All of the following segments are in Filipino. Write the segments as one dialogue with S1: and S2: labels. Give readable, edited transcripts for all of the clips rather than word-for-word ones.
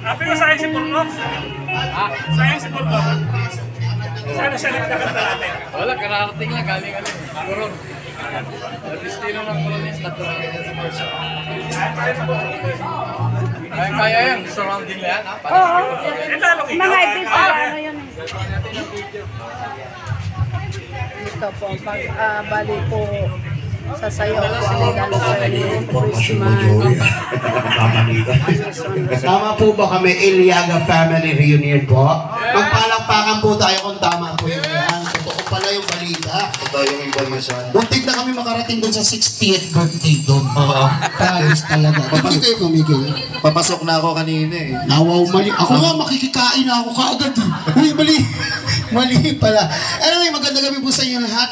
S1: Tapi ko sayang si Purnox. Sayang si Purnox. Sana siya nagkakanta natin.
S2: Wala, kararating lang. Galing Kuror. Destino ng Colones. Kaya yan. Surrounding na yan.
S3: Oo. Mga ibig pa ano yun eh. Ito po, bali po sasayaw po ang dancer Christmas.
S4: Tama po ba kami, Iliaga Family Reunion po? Magpalakpakan po tayo kung tama po yun yan. Totoo pala yung balita.
S5: Ito yung information.
S4: Muntik na kami makarating doon sa 60th birthday doon. Oo. Paris talaga. Hindi kayo kumigil.
S5: Papasok na ako kanina eh.
S4: Nawaw, mali. Ako nga, makikikain na ako kaagad. Uy, mali. Mali pala. Anyway, magandang gabi po sa inyo lahat.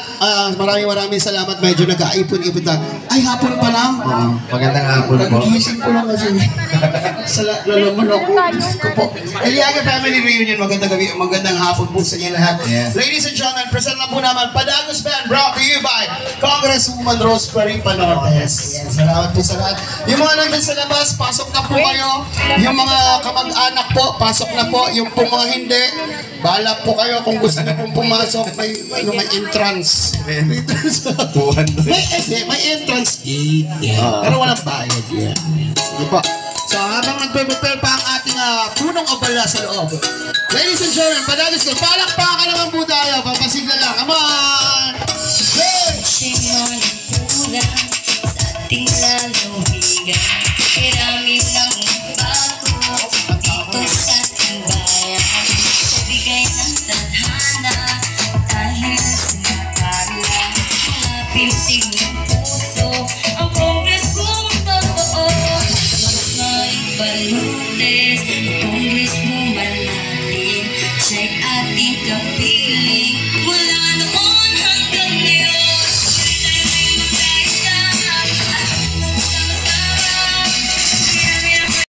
S4: Maraming salamat. Medyo nag-aipon-ipon na. Ay, hapon pa lang.
S5: Magandang hapon po.
S4: Nagigising ko lang kasi. Lalaman ako. Diyos ko po. Iliaga Family Reunion. Magandang hapon po sa inyo lahat.
S5: Yes.
S4: Ladies and gentlemen, present lang po naman Padagos Band brought to you by Congresswoman Rosemary Panortes. Yes, salamat po sa lahat. Yung mga nandun sa labas, pasok na po kayo. Yung mga kamag-anak po, pasok na po. Yung po mga hindi, bahala po kayo kung gusto nyo pong pumasok. May entrance. May entrance gate. Yeah. Pero walang bayad. Yeah. Di po. So, habang nagpe-prepare pa ang ating punong abala sa loob. Ladies and gentlemen, Padagos ko, palakpakan naman po tayo. Papasigla lang. Come on! Hey!
S6: Simon pula sa ating lalawigan. Marami ng bago dito sa ating bayan. Sa bigay ng tadhana dahil sa nakala. Mga pintig